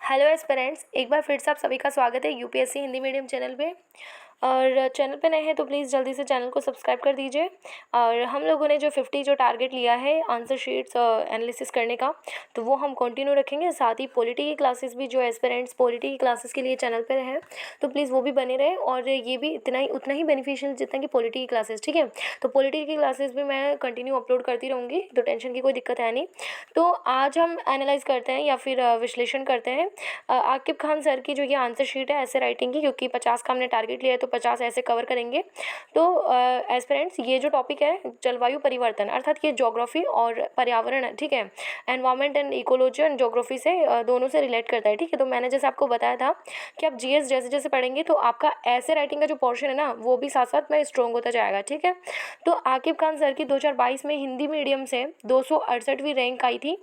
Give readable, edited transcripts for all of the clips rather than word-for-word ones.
Hello aspirants, एक बार फिर से आप सभी का स्वागत है यूपीएससी हिंदी मीडियम चैनल पे। और चैनल पे नए हैं तो प्लीज़ जल्दी से चैनल को सब्सक्राइब कर दीजिए। और हम लोगों ने जो 50 जो टारगेट लिया है आंसर शीट्स एनालिसिस करने का, तो वो हम कंटिन्यू रखेंगे। साथ ही पॉलिटी की क्लासेस भी, जो एस्पिरेंट्स पॉलिटी की क्लासेस के लिए चैनल पर हैं, तो प्लीज़ वो भी बने रहे। और ये भी उतना ही बेनिफिशियल जितना कि पॉलिटी की क्लासेस, ठीक है। तो पॉलिटी की क्लासेस भी मैं कंटिन्यू अपलोड करती रहूँगी, तो टेंशन की कोई दिक्कत है नहीं। तो आज हम एनालाइज करते हैं या फिर विश्लेषण करते हैं आकिब खान सर की जो ये आंसर शीट है ऐसे राइटिंग की, क्योंकि 50 का हमने टारगेट लिया है तो 50 ऐसे कवर करेंगे। तो एस्पिरेंट्स, ये जो टॉपिक है जलवायु परिवर्तन, अर्थात ये ज्योग्राफी और पर्यावरण है, ठीक है। Environment and ecology and geography से दोनों से रिलेट करता है, ठीक है। तो मैंने जैसे आपको बताया था कि आप जीएस जैसे जैसे पढ़ेंगे तो आपका ऐसे राइटिंग का जो पोर्शन है ना, वो भी साथ साथ में स्ट्रॉन्ग होता जाएगा, ठीक है। तो आकिब खान सर की 2022 में हिंदी मीडियम से 268वीं रैंक आई थी।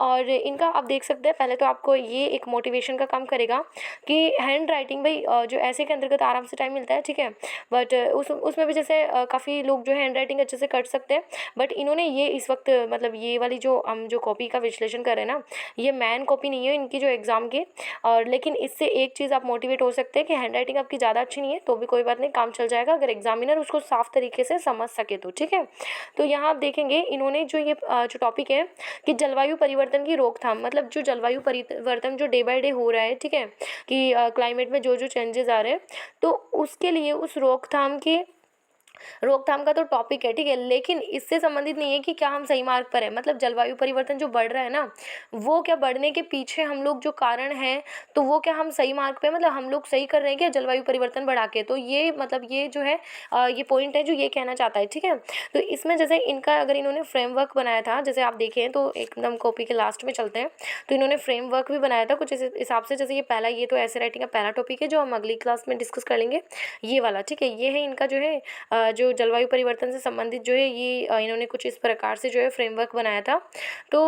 और इनका आप देख सकते हैं, पहले तो आपको ये एक मोटिवेशन का काम करेगा कि हैंड राइटिंग भाई जो ऐसे के अंतर्गत आराम से टाइम मिलता है, ठीक है। बट उसमें भी जैसे काफ़ी लोग जो है हैंड राइटिंग अच्छे से कर सकते हैं। बट इन्होंने ये इस वक्त मतलब ये वाली जो हम जो कॉपी का विश्लेषण कर रहे हैं ना, ये मैन कॉपी नहीं है इनकी जो एग्ज़ाम की। और लेकिन इससे एक चीज़ आप मोटिवेट हो सकते हैं कि हैंड राइटिंग आपकी ज़्यादा अच्छी नहीं है तो भी कोई बात नहीं, काम चल जाएगा अगर एग्जामिनर उसको साफ तरीके से समझ सके तो, ठीक है। तो यहाँ आप देखेंगे इन्होंने जो ये जो टॉपिक है कि जलवायु परिवर्तन की रोकथाम, मतलब जो जलवायु परिवर्तन जो डे बाय डे हो रहा है, ठीक है, कि क्लाइमेट में जो जो चेंजेस आ रहे हैं, तो उसके लिए उस रोकथाम का तो टॉपिक है, ठीक है। लेकिन इससे संबंधित नहीं है कि क्या हम सही मार्ग पर है। मतलब जलवायु परिवर्तन जो बढ़ रहा है ना, वो क्या बढ़ने के पीछे हम लोग जो कारण है, तो वो क्या हम सही मार्ग पे, मतलब हम लोग सही कर रहे हैं क्या जलवायु परिवर्तन बढ़ा के। तो ये मतलब ये जो है ये पॉइंट है जो ये कहना चाहता है, ठीक है। तो इसमें जैसे इनका अगर इन्होंने फ्रेमवर्क बनाया था, जैसे आप देखें तो एकदम कॉपी के लास्ट में चलते हैं, तो इन्होंने फ्रेमवर्क भी बनाया था कुछ इस हिसाब से। जैसे ये पहला, ये तो ऐसे राइटिंग का पहला टॉपिक है जो हम अगली क्लास में डिस्कस कर लेंगे, ये वाला, ठीक है। ये है इनका जो है जो जलवायु परिवर्तन से संबंधित जो है ये इन्होंने कुछ इस प्रकार से जो है फ्रेमवर्क बनाया था। तो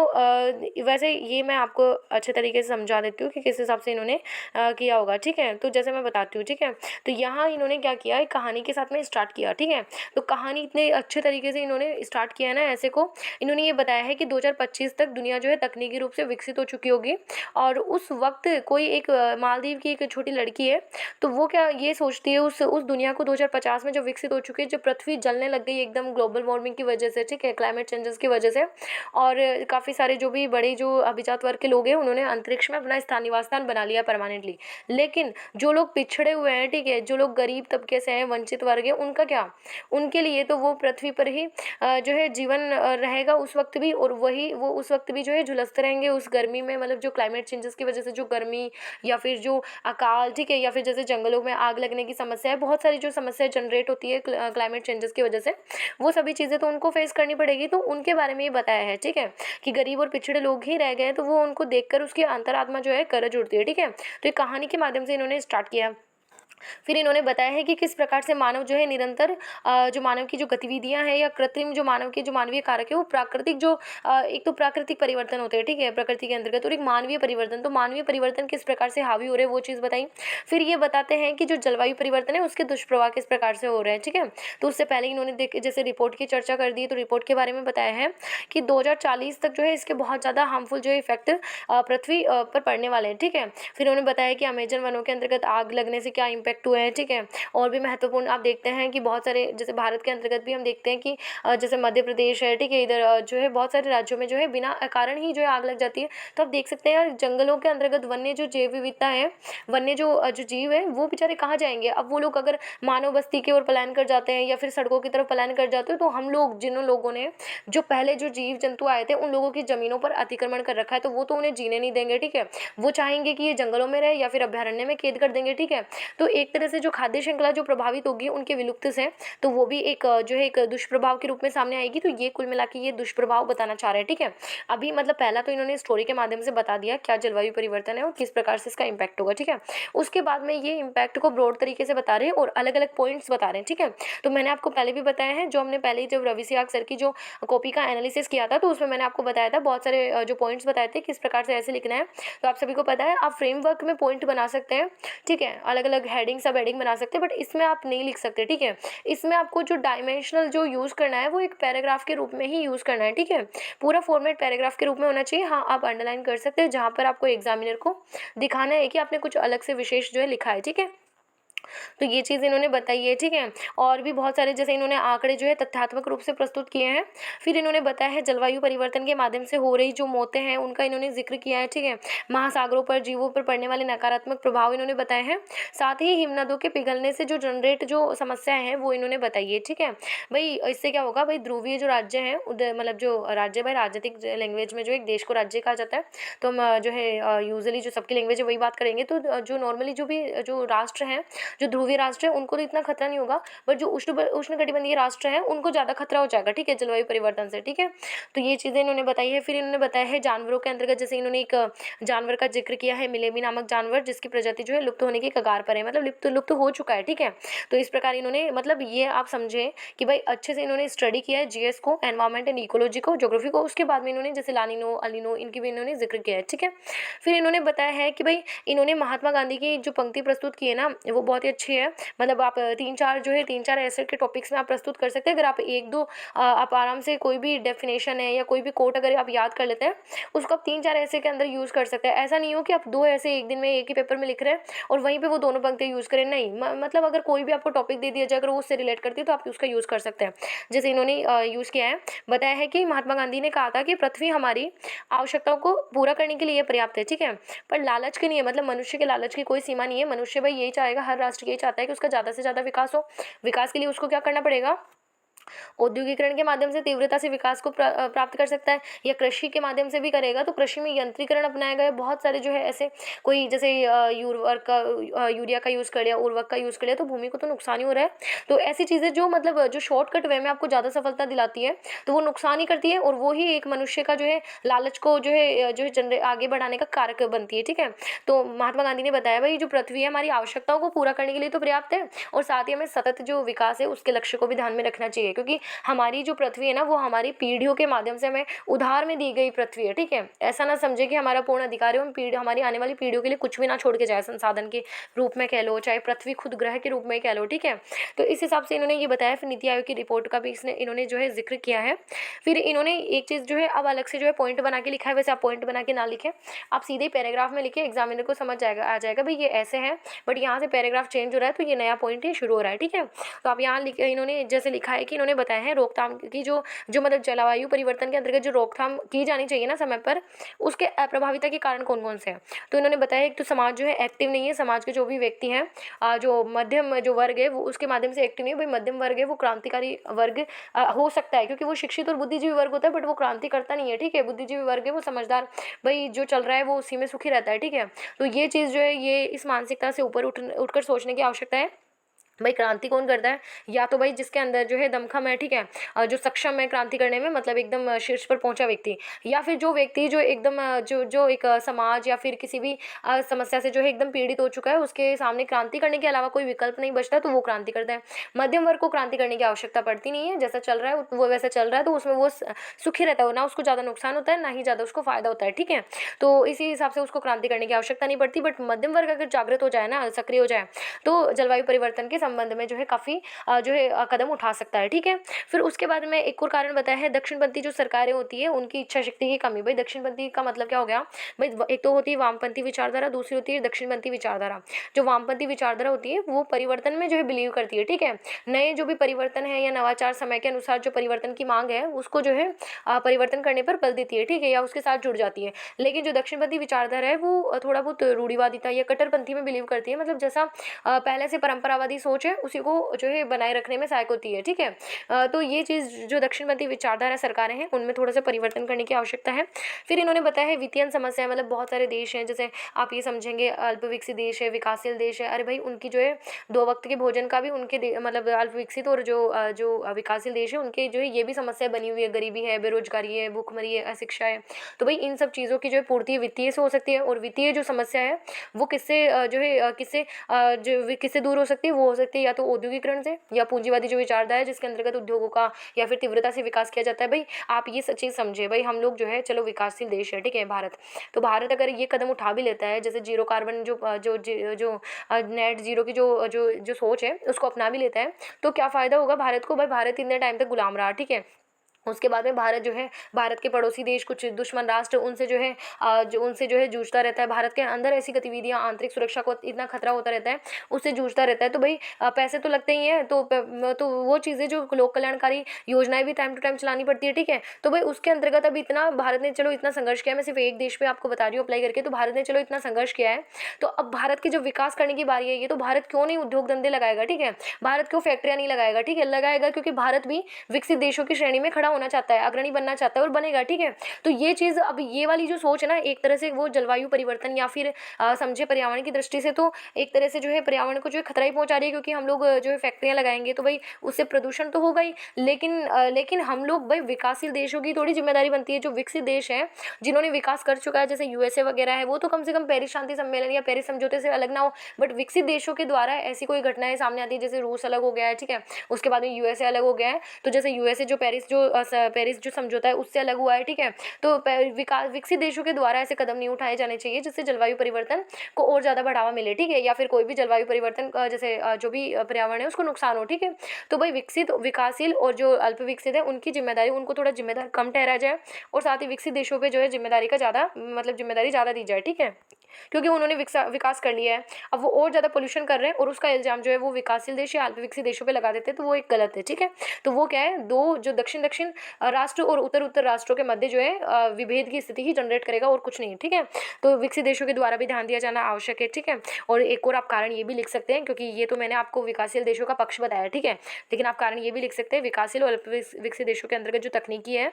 वैसे ये मैं आपको अच्छे तरीके से समझा देती हूँ कि किस हिसाब से इन्होंने किया होगा, ठीक है। तो जैसे मैं बताती हूँ, ठीक है। तो यहाँ इन्होंने क्या किया, एक कहानी के साथ में स्टार्ट किया, ठीक है। तो कहानी इतने अच्छे तरीके से इन्होंने स्टार्ट किया है ना ऐसे को, इन्होंने ये बताया है कि 2025 तक दुनिया जो है तकनीकी रूप से विकसित हो चुकी होगी। और उस वक्त कोई एक मालदीव की एक छोटी लड़की है, तो वो क्या ये सोचती है उस दुनिया को 2050 में जो विकसित हो चुकी है, जो पृथ्वी जलने लग गई एकदम ग्लोबल वार्मिंग की वजह से, ठीक है, क्लाइमेट चेंजेस की वजह से। और काफ़ी सारे जो भी बड़े जो अभिजात वर्ग के लोग हैं उन्होंने अंतरिक्ष में अपना निवास स्थान बना लिया परमानेंटली। लेकिन जो लोग पिछड़े हुए हैं, ठीक है, जो लोग गरीब तबके से हैं, वंचित वर्ग है, उनका क्या, उनके लिए तो वो पृथ्वी पर ही जो है जीवन रहेगा उस वक्त भी। और वो उस वक्त भी जो है झुलसते रहेंगे उस गर्मी में, मतलब जो क्लाइमेट चेंजेस की वजह से जो गर्मी या फिर जो अकाल, ठीक है, या फिर जैसे जंगलों में आग लगने की समस्या है, बहुत सारी जो समस्या जनरेट होती है क्लाइमेट चेंजेस की वजह से, वो सभी चीज़ें तो उनको फेस करनी पड़ेगी। तो उनके बारे में ये बताया है, ठीक है, कि गरीब और पिछड़े लोग ही रह गए, तो वो उनको देखकर उसकी अंतरात्मा जो है करज उठती है, ठीक है। तो ये कहानी के माध्यम से इन्होंने स्टार्ट किया। फिर इन्होंने बताया है कि किस प्रकार से मानव जो है निरंतर जो मानव की जो गतिविधियां हैं या कृत्रिम जो मानव के जो मानवीय कारक है, वो प्राकृतिक जो एक तो प्राकृतिक परिवर्तन होते हैं, ठीक है, प्रकृति के अंतर्गत, और एक मानवीय परिवर्तन। तो मानवीय परिवर्तन किस प्रकार से हावी हो रहे हैं वो चीज़ बताई। फिर ये बताते हैं कि जो जलवायु परिवर्तन है उसके दुष्प्रभाव किस प्रकार से हो रहे हैं, ठीक है। तो उससे पहले इन्होंने जैसे रिपोर्ट की चर्चा कर दी, तो रिपोर्ट के बारे में बताया है कि 2040 तक जो है इसके बहुत ज़्यादा हार्मफुल जो इफेक्ट पृथ्वी पर पड़ने वाले हैं, ठीक है। फिर उन्होंने बताया कि अमेजन वनों के अंतर्गत आग लगने से क्या इम्पैक्ट हुए हैं, ठीक है। और भी महत्वपूर्ण आप देखते हैं कि बहुत सारे जैसे भारत के अंतर्गत भी हम देखते हैं कि जैसे मध्य प्रदेश है, ठीक है, इधर जो है बहुत सारे राज्यों में जो है बिना कारण ही जो है आग लग जाती है। तो आप देख सकते हैं यार, जंगलों के अंतर्गत वन्य जो जैव विविधता है, वन्य जो जीव है, वो बेचारे कहाँ जाएंगे। अब वो लोग अगर मानव बस्ती की ओर पलायन कर जाते हैं या फिर सड़कों की तरफ पलायन कर जाते हैं, तो हम लोग जिन लोगों ने जो पहले जो जीव जंतु आए थे उन लोगों की जमीनों पर अतिक्रमण कर रखा है, तो वो तो उन्हें जीने नहीं देंगे, ठीक है। वो चाहेंगे कि ये जंगलों में रहे या फिर अभ्यारण्य में कैद कर देंगे, ठीक है। तो एक तरह से जो खाद्य श्रृंखला जो प्रभावित होगी उनके विलुप्त से, तो वो भी एक जो है एक दुष्प्रभाव के रूप में सामने आएगी। तो ये कुल मिला के ये दुष्प्रभाव बताना चाह रहे हैं, ठीक है। अभी मतलब पहला तो इन्होंने स्टोरी के माध्यम से बता दिया क्या जलवायु परिवर्तन है और किस प्रकार से इसका इम्पैक्ट होगा, ठीक है। उसके बाद में ये इम्पैक्ट को ब्रॉड तरीके से बता रहे हैं और अलग अलग पॉइंट्स बता रहे हैं, ठीक है। तो मैंने आपको पहले भी बताया है, जो हमने पहले जब रवि सिहाग सर की जो कॉपी का एनालिसिस किया था, तो उसमें मैंने आपको बताया था बहुत सारे जो पॉइंट्स बताए थे किस प्रकार से ऐसे लिखना है। तो आप सभी को पता है, आप फ्रेमवर्क में पॉइंट बना सकते हैं, ठीक है, अलग अलग हेडिंग सब हेडिंग बना सकते हैं, बट इसमें आप नहीं लिख सकते, ठीक है। इसमें आपको जो डायमेंशनल जो यूज़ करना है वो एक पैराग्राफ के रूप में ही यूज़ करना है, ठीक है। पूरा फॉर्मेट पैराग्राफ के रूप में होना चाहिए। हाँ, आप अंडरलाइन कर सकते हैं जहाँ पर आपको एग्जामिनर को दिखाना है कि आपने कुछ अलग से विशेष जो है लिखा है, ठीक है। तो ये चीज़ इन्होंने बताई है, ठीक है। और भी बहुत सारे जैसे इन्होंने आंकड़े जो है तथ्यात्मक रूप से प्रस्तुत किए हैं। फिर इन्होंने बताया है जलवायु परिवर्तन के माध्यम से हो रही जो मौतें हैं उनका इन्होंने जिक्र किया है, ठीक है। महासागरों पर जीवों पर पड़ने वाले नकारात्मक प्रभाव इन्होंने बताए हैं। साथ ही हिमनदों के पिघलने से जो जनरेट जो समस्याएं हैं वो इन्होंने बताई है, ठीक है। भाई इससे क्या होगा, भाई ध्रुवीय जो राज्य हैं उधर मतलब जो राज्य, भाई राजनीतिक लैंग्वेज में जो एक देश को राज्य कहा जाता है, तो हम जो है यूजुअली जो सबकी लैंग्वेज है वही बात करेंगे। तो जो नॉर्मली जो भी जो राष्ट्र हैं, जो ध्रुवीय राष्ट्र है उनको तो इतना खतरा नहीं होगा, बट जो उष्णकटिबंधीय राष्ट्र हैं उनको ज़्यादा खतरा हो जाएगा, ठीक है, जलवायु परिवर्तन से, ठीक है। तो ये चीज़ें इन्होंने बताई है। फिर इन्होंने बताया है जानवरों के अंतर्गत, जैसे इन्होंने एक जानवर का जिक्र किया है, मिलेमी नामक जानवर, जिसकी प्रजाति जो है लुप्त होने की कगार पर है, मतलब लुप्त हो चुका है, ठीक है। तो इस प्रकार इन्होंने मतलब ये आप समझें कि भाई अच्छे से इन्होंने स्टडी किया है जीएस को, एनवायरमेंट एंड इकोलॉजी को, ज्योग्राफी को। उसके बाद में इन्होंने जैसे लानिनो अलिनो इनकी भी इन्होंने जिक्र किया है, ठीक है। फिर इन्होंने बताया है कि भाई इन्होंने महात्मा गांधी की जो पंक्ति प्रस्तुत की है ना वो बहुत ही अच्छी है। मतलब आप 3-4 जो है 3-4 ऐसे के टॉपिक्स में आप प्रस्तुत कर सकते हैं। अगर आप 1-2 आप आराम से कोई भी डेफिनेशन है या कोई भी कोट अगर आप याद कर लेते हैं, उसको आप 3-4 ऐसे के अंदर यूज़ कर सकते हैं। ऐसा नहीं हो कि आप 2 ऐसे एक दिन में एक ही पेपर में लिख रहे हैं और वहीं पे वो दोनों पंक्तियाँ यूज़ करें, नहीं। मतलब अगर कोई भी आपको टॉपिक दे दिया जाए, अगर वो उससे रिलेट करती है तो आप उसका यूज़ कर सकते हैं। जैसे इन्होंने यूज़ किया है, बताया है कि महात्मा गांधी ने कहा था कि पृथ्वी हमारी आवश्यकताओं को पूरा करने के लिए पर्याप्त है, ठीक है, पर लालच के नहीं है। मतलब मनुष्य के लालच की कोई सीमा नहीं है। मनुष्य भाई यही चाहेगा, हर राष्ट्र यही चाहता है कि उसका ज़्यादा से ज़्यादा विकास हो। विकास के लिए उसको क्या करना पड़ेगा, औद्योगिकरण के माध्यम से तीव्रता से विकास को प्राप्त कर सकता है, या कृषि के माध्यम से भी करेगा। तो कृषि में यंत्रीकरण अपनाया गया है। बहुत सारे जो है ऐसे कोई जैसे यूरिया का यूज़ कर लिया, उर्वरक का यूज़ कर लिया, तो भूमि को तो नुकसान ही हो रहा है। तो ऐसी चीज़ें जो मतलब जो शॉर्टकट वे में आपको ज़्यादा सफलता दिलाती है तो वो नुकसान ही करती है, और वो ही एक मनुष्य का जो है लालच को जो है आगे बढ़ाने का कारक बनती है, ठीक है। तो महात्मा गांधी ने बताया भाई जो पृथ्वी है हमारी आवश्यकताओं को पूरा करने के लिए तो पर्याप्त है, और साथ ही हमें सतत जो विकास है उसके लक्ष्य को भी ध्यान में रखना चाहिए, क्योंकि हमारी जो पृथ्वी है ना वो हमारी पीढ़ियों के माध्यम से हमें उधार में दी गई पृथ्वी है, ठीक है। ऐसा ना समझे कि हमारा पूर्ण अधिकार है, हम हमारी आने वाली पीढ़ियों के लिए कुछ भी ना छोड़ के जाए, संसाधन के रूप में कह लो, चाहे पृथ्वी खुद ग्रह के रूप में कह लो, ठीक है। तो इस हिसाब से इन्होंने ये बताया। फिर नीति आयोग की रिपोर्ट का भी इन्होंने जो है जिक्र किया है। फिर इन्होंने एक चीज़ जो है अब अलग से जो है पॉइंट बना के लिखा है। वैसे आप पॉइंट बना के ना लिखें, आप सीधे पैराग्राफ में लिखे, एग्जामिनर को समझ आ जाएगा भाई ये ऐसे है, बट यहाँ से पैराग्राफ चेंज हो रहा है तो ये नया पॉइंट ही शुरू हो रहा है, ठीक है। तो आप यहाँ इन्होंने जैसे लिखा है कि इन्होंने बताया है रोकथाम की जो मतलब जलवायु परिवर्तन के अंतर्गत जो रोकथाम की जानी चाहिए ना समय पर, उसके अप्रभाविता के कारण कौन कौन से हैं। तो इन्होंने बताया एक तो समाज जो है एक्टिव नहीं है। समाज के जो भी व्यक्ति हैं, जो मध्यम जो वर्ग है वो उसके माध्यम से एक्टिव नहीं है। भाई मध्यम वर्ग है वो क्रांतिकारी वर्ग हो सकता है, क्योंकि वो शिक्षित और बुद्धिजीवी वर्ग होता है, बट वो क्रांति करता नहीं है, ठीक है। बुद्धिजीवी वर्ग है वो समझदार, भाई जो चल रहा है वो उसी में सुखी रहता है, ठीक है। तो ये चीज़ जो है ये इस मानसिकता से ऊपर उठकर सोचने की आवश्यकता है। भाई क्रांति कौन करता है, या तो भाई जिसके अंदर जो है दमखम है, ठीक है, जो सक्षम है क्रांति करने में, मतलब एकदम शीर्ष पर पहुंचा व्यक्ति, या फिर जो व्यक्ति जो एकदम जो एक समाज या फिर किसी भी समस्या से जो है एकदम पीड़ित हो चुका है, उसके सामने क्रांति करने के अलावा कोई विकल्प नहीं बचता, तो वो क्रांति करता है। मध्यम वर्ग को क्रांति करने की आवश्यकता पड़ती नहीं है, जैसा चल रहा है वो वैसा चल रहा है, तो उसमें वो सुखी रहता है, ना उसको ज़्यादा नुकसान होता है ना ही ज़्यादा उसको फायदा होता है, ठीक है। तो इसी हिसाब से उसको क्रांति करने की आवश्यकता नहीं पड़ती। बट मध्यम वर्ग अगर जागृत हो जाए ना, सक्रिय हो जाए, तो जलवायु परिवर्तन के संबंध में जो है काफ़ी जो है कदम उठा सकता है, ठीक है। फिर उसके बाद में एक और कारण बताया है, दक्षिणपंथी जो सरकारें होती है उनकी इच्छा शक्ति की कमी। भाई दक्षिणपंथी का मतलब क्या हो गया, भाई एक तो होती है वामपंथी विचारधारा, दूसरी होती है दक्षिणपंथी विचारधारा। जो वामपंथी विचारधारा होती है वो परिवर्तन में जो है बिलीव करती है, ठीक है। नए जो भी परिवर्तन है या नवाचार समय के अनुसार जो परिवर्तन की मांग है उसको जो है परिवर्तन करने पर बल देती है, ठीक है, या उसके साथ जुड़ जाती है। लेकिन जो दक्षिणपंथी विचारधारा है वो थोड़ा बहुत रूढ़िवादिता या कट्टरपंथी में बिलीव करती है, मतलब जैसा पहले से परंपरावादी सोच है उसी को जो है बनाए रखने में सहायक होती है, ठीक है। तो ये चीज़ जो दक्षिणपंथी विचारधारा सरकारें हैं उनमें थोड़ा सा परिवर्तन करने की आवश्यकता है। फिर इन्होंने बताया है वित्तीय समस्या, मतलब बहुत सारे देश हैं, जैसे आप ये समझेंगे अल्प विकसित देश है, विकासशील देश है, अरे भाई उनकी जो है 2 वक्त के भोजन का भी उनके मतलब अल्प विकसित और जो विकासशील देश है उनके जो है ये भी समस्या बनी हुई है, गरीबी है, बेरोजगारी है, भूखमरी है, अशिक्षा है। तो भाई इन सब चीज़ों की जो है पूर्ति वित्तीय से हो सकती है, और वित्तीय जो समस्या है वो किससे जो है किससे दूर हो सकती है, वो हो सकती है या तो औद्योगिकरण से या पूंजीवादी जो विचारधारा है जिसके अंतर्गत उद्योगों का या फिर तीव्रता से विकास किया जाता है। भाई आप ये चीज़ समझे, भाई हम लोग जो है चलो विकासशील देश है, ठीक है भारत, तो भारत अगर ये कदम उठा भी लेता है जैसे जीरो कार्बन जो नेट जीरो की जो सोच है उसको अपना भी लेता है, तो क्या फ़ायदा होगा भारत को? भाई भारत इतने टाइम तक गुलाम रहा, ठीक है। उसके बाद में भारत जो है, भारत के पड़ोसी देश कुछ दुश्मन राष्ट्र उनसे जो है उनसे जो है जूझता रहता है। भारत के अंदर ऐसी गतिविधियां, आंतरिक सुरक्षा को इतना खतरा होता रहता है, उससे जूझता रहता है। तो भाई पैसे तो लगते ही हैं, तो वो चीज़ें जो लोक कल्याणकारी योजनाएं भी टाइम टू टाइम चलानी पड़ती है, ठीक है। तो भाई उसके अंतर्गत अब इतना भारत ने चलो इतना संघर्ष किया है, मैं सिर्फ एक देश पे आपको बता रही हूँ अप्लाई करके, तो भारत ने चलो इतना संघर्ष किया है, तो अब भारत की जब विकास करने की बारी है ये, तो भारत क्यों नहीं उद्योग धंधे लगाएगा, ठीक है। भारत क्यों फैक्ट्रियां नहीं लगाएगा, ठीक है, लगाएगा क्योंकि भारत भी विकसित देशों की श्रेणी में खड़ा होना चाहता है, अग्रणी बनना चाहता है और बनेगा, ठीक है। तो ये चीज़, अब ये वाली जो सोच है ना, एक तरह से वो जलवायु परिवर्तन या फिर समझे पर्यावरण की दृष्टि से तो एक तरह से जो है पर्यावरण को जो है खतरा ही पहुंचा रही है, क्योंकि हम लोग जो है फैक्ट्रियां लगाएंगे तो भाई उससे प्रदूषण तो होगा ही, लेकिन हम लोग भाई विकासशील देशों की थोड़ी जिम्मेदारी बनती है। जो विकसित देश हैं जिन्होंने विकास कर चुका है जैसे यूएसए वगैरह है, वो तो कम से कम पेरिस शांति सम्मेलन या पेरिस समझौते से अलग ना हो, बट विकसित देशों के द्वारा ऐसी कोई घटनाएं सामने आती है, जैसे रूस अलग हो गया है, ठीक है, उसके बाद में यूएसए अलग हो गया है, तो जैसे यूएसए जो पेरिस जो समझौता है उससे अलग हुआ है, ठीक है। तो विकास विकसित देशों के द्वारा ऐसे कदम नहीं उठाए जाने चाहिए जिससे जलवायु परिवर्तन को और ज़्यादा बढ़ावा मिले, ठीक है, या फिर कोई भी जलवायु परिवर्तन जैसे जो भी पर्यावरण है उसको नुकसान हो, ठीक है। तो भाई विकसित, विकासशील और जो अल्प विकसित है उनकी जिम्मेदारी, उनको थोड़ा जिम्मेदार कम ठहराया जाए और साथ ही विकसित देशों पर जो है जिम्मेदारी का ज़्यादा मतलब जिम्मेदारी ज़्यादा दी जाए, ठीक है, क्योंकि उन्होंने विकास कर लिया है, अब वो और ज़्यादा पोल्यूशन कर रहे हैं और उसका इल्ज़ाम जो है वो विकासशील देश या अल्प विकसित देशों पे लगा देते हैं, तो वो एक गलत है, ठीक है। तो वो क्या है, दो जो दक्षिण दक्षिण राष्ट्र और उत्तर उत्तर राष्ट्रों के मध्य जो है विभेद की स्थिति ही जनरेट करेगा और कुछ नहीं, ठीक है। तो विकसित देशों के द्वारा भी ध्यान दिया जाना आवश्यक है, ठीक है। और एक और आप कारण ये भी लिख सकते हैं, क्योंकि ये तो मैंने आपको विकासशील देशों का पक्ष बताया, ठीक है, लेकिन आप कारण ये भी लिख सकते हैं विकासशील और अल्प विकसित देशों के अंतर्गत जो तकनीकी है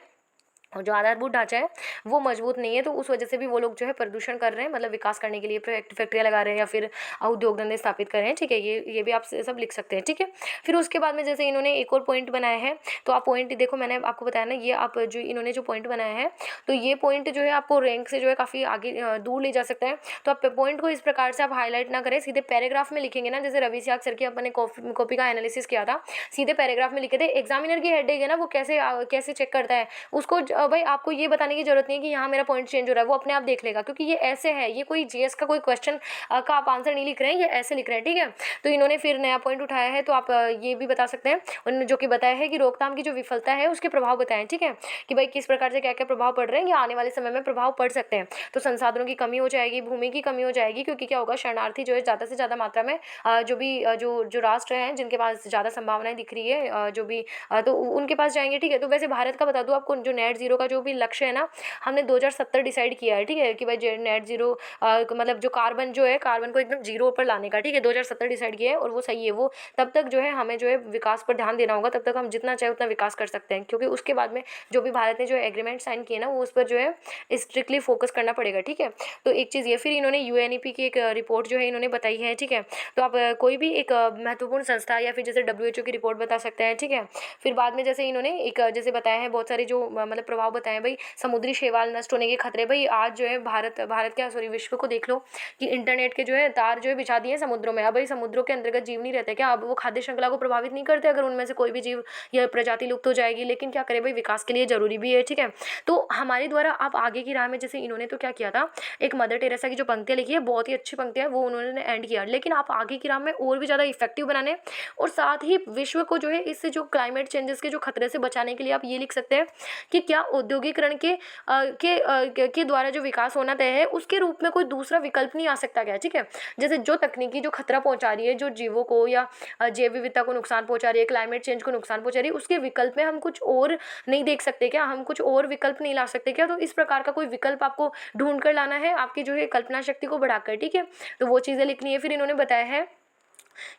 और जो आधारभूत ढांचा है वो मजबूत नहीं है, तो उस वजह से भी वो लोग जो है प्रदूषण कर रहे हैं, मतलब विकास करने के लिए फैक्ट्रियाँ लगा रहे हैं या फिर उद्योग धंधे स्थापित कर रहे हैं, ठीक है। ये भी आप सब लिख सकते हैं, ठीक है। फिर उसके बाद में जैसे इन्होंने एक और पॉइंट बनाया है, तो आप पॉइंट देखो, मैंने आपको बताया ना, ये आप जो इन्होंने जो पॉइंट बनाया है, तो ये पॉइंट जो है आपको रैंक से जो है काफ़ी आगे दूर ले जा सकता है। तो आप पॉइंट को इस प्रकार से आप हाईलाइट ना करें, सीधे पैराग्राफ में लिखेंगे ना, जैसे रवि सियाग सर की अपने कॉपी का एनालिसिस किया था, सीधे पैराग्राफ में लिखे थे। एग्जामिनर की हेडेक है ना, वो कैसे चेक करता है उसको, भाई आपको ये बताने की जरूरत नहीं है कि यहाँ मेरा पॉइंट चेंज हो रहा है, वो अपने आप देख लेगा, क्योंकि ये ऐसे है, ये कोई जीएस का कोई क्वेश्चन का आप आंसर नहीं लिख रहे हैं, ये ऐसे लिख रहे हैं, ठीक है। तो इन्होंने फिर नया पॉइंट उठाया है, तो आप ये भी बता सकते हैं, उन्होंने जो कि बताया है कि रोकथाम की जो विफलता है उसके प्रभाव बताएं, ठीक है, कि भाई किस प्रकार से क्या क्या प्रभाव पड़ रहे हैं, या आने वाले समय में प्रभाव पड़ सकते हैं। तो संसाधनों की कमी हो जाएगी, भूमि की कमी हो जाएगी, क्योंकि क्या होगा, शरणार्थी जो है ज़्यादा से ज़्यादा मात्रा में जो भी जो राष्ट्र हैं जिनके पास ज़्यादा संभावनाएं दिख रही है, जो भी तो उनके पास जाएंगे, ठीक है। तो वैसे भारत का बता दूँ आपको, जो नेट जीरो का जो भी लक्ष्य है ना, हमने 2070 डिसाइड किया है, ठीक है, कि भाई नेट जीरो मतलब जो कार्बन जो है, कार्बन को एकदम जीरो पर लाने का, ठीक है, 2070 डिसाइड किया है और वो सही है। वो तब तक जो है हमें जो है विकास पर ध्यान देना होगा, तब तक हम जितना चाहे उतना विकास कर सकते हैं, क्योंकि उसके बाद में जो भी भारत ने जो एग्रीमेंट साइन किए ना, वो उस पर जो है स्ट्रिक्टली फोकस करना पड़ेगा, ठीक है। तो एक चीज़ ये, फिर इन्होंने यूएनईपी की एक रिपोर्ट जो है इन्होंने बताई है, ठीक है। तो आप कोई भी एक महत्वपूर्ण संस्था या फिर जैसे WHO की रिपोर्ट बता सकते हैं, ठीक है। फिर बाद में जैसे इन्होंने एक जैसे बताया है बहुत सारे जो मतलब प्रभाव बताए हैं, भाई समुद्री शैवाल नष्ट होने के खतरे। भाई आज जो है भारत क्या सॉरी विश्व को देख लो कि इंटरनेट के जो है तार जो है बिछा दिए समुद्रों में। अब भाई समुद्रों के अंतर्गत जीव नहीं रहते क्या? अब वो खाद्य श्रृंखला को प्रभावित नहीं करते अगर उनमें से कोई भी जीव या प्रजाति लुप्त हो जाएगी, लेकिन क्या करें भाई, विकास के लिए जरूरी भी है, ठीक है। तो हमारे द्वारा आप आगे की राह में, जैसे इन्होंने तो क्या किया था, एक मदर टेरेसा की जो पंक्तियाँ लिखी है, बहुत ही अच्छी पंक्तियाँ, वो उन्होंने एंड किया, लेकिन आप आगे की राह में और भी ज़्यादा इफेक्टिव बनाने और साथ ही विश्व को जो है इससे जो क्लाइमेट चेंजेस के जो खतरे से बचाने के लिए आप ये लिख सकते हैं कि क्या औद्योगिकरण के द्वारा जो विकास होना तय है उसके रूप में कोई दूसरा विकल्प नहीं आ सकता क्या, ठीक है। जैसे जो तकनीकी जो खतरा पहुंचा रही है, जो जीवों को या जैव विविधता को नुकसान पहुंचा रही है, क्लाइमेट चेंज को नुकसान पहुंचा रही है, उसके विकल्प में हम कुछ और नहीं देख सकते क्या, हम कुछ और विकल्प नहीं ला सकते क्या? तो इस प्रकार का कोई विकल्प आपको ढूंढ कर लाना है, आपकी जो है कल्पना शक्ति को बढ़ाकर, ठीक है। तो वो चीज़ें लिखनी है। फिर इन्होंने बताया है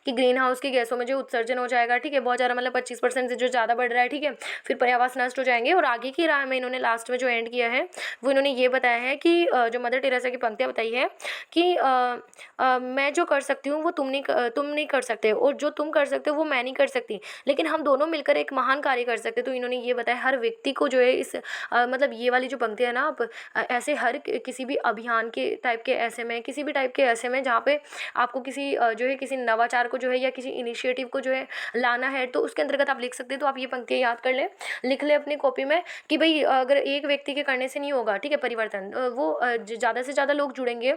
कि ग्रीन हाउस की गैसों में जो उत्सर्जन हो जाएगा, ठीक है, बहुत ज़्यादा, मतलब 25% से जो ज़्यादा बढ़ रहा है, ठीक है। फिर पर्यावास नष्ट हो जाएंगे। और आगे की राह में इन्होंने लास्ट में जो एंड किया है वो इन्होंने ये बताया है कि जो मदर टेरेसा की पंक्तियाँ बताई है कि मैं जो कर सकती हूँ वो तुम नहीं कर सकते, और जो तुम कर सकते हो वो मैं नहीं कर सकती, लेकिन हम दोनों मिलकर एक महान कार्य कर सकते। तो इन्होंने ये बताया हर व्यक्ति को जो है इस मतलब ये वाली जो पंक्तियाँ है ना, आप ऐसे हर किसी भी अभियान के टाइप के ऐसे में, किसी भी टाइप के ऐसे में जहाँ पे आपको किसी जो है किसी नवा नवाचार को जो है या किसी इनिशिएटिव को जो है लाना है, तो उसके अंतर्गत आप लिख सकते हैं। तो आप ये पंक्तियाँ याद कर लें, लिख लें अपनी कॉपी में कि भाई अगर एक व्यक्ति के करने से नहीं होगा, ठीक है, परिवर्तन वो ज़्यादा से ज़्यादा लोग जुड़ेंगे,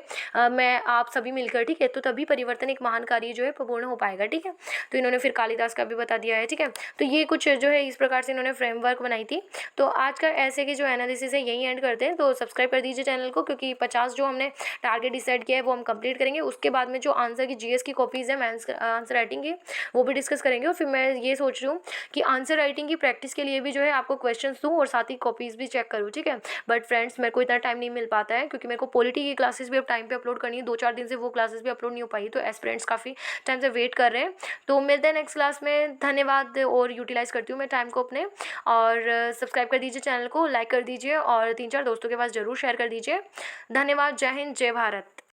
मैं आप सभी मिलकर, ठीक है, तो तभी परिवर्तन एक महान कार्य जो है पूर्ण हो पाएगा, ठीक है। तो इन्होंने फिर कालिदास का भी बता दिया है, ठीक है। तो ये कुछ जो है इस प्रकार से इन्होंने फ्रेमवर्क बनाई थी। तो आज का ऐसे की जो एनालिसिस है यही एंड करते हैं। तो सब्सक्राइब कर दीजिए चैनल को, क्योंकि 50 जो हमने टारगेट डिसाइड किया है वो हम कंप्लीट करेंगे। उसके बाद में जो आंसर की जीएस की कॉपीज़ है, मैं आंसर राइटिंग की, वो भी डिस्कस करेंगे। और फिर मैं ये सोच रही हूँ कि आंसर राइटिंग की प्रैक्टिस के लिए भी जो है आपको क्वेश्चंस दूँ और साथ ही कॉपीज़ भी चेक करूँ, ठीक है। बट फ्रेंड्स, मेरे को इतना टाइम नहीं मिल पाता है, क्योंकि मेरे को पॉलिटी की क्लासेस भी अब टाइम पे अपलोड करनी है। 2-4 दिन से वो क्लासेस भी अपलोड नहीं हो पाई, तो एस्पिरेंट्स काफ़ी टाइम से वेट कर रहे हैं। तो मिलते हैं नेक्स्ट क्लास में। धन्यवाद। और यूटिलाइज़ करती हूँ मैं टाइम को अपने। और सब्सक्राइब कर दीजिए चैनल को, लाइक कर दीजिए और 3-4 दोस्तों के पास ज़रूर शेयर कर दीजिए। धन्यवाद। जय हिंद, जय भारत।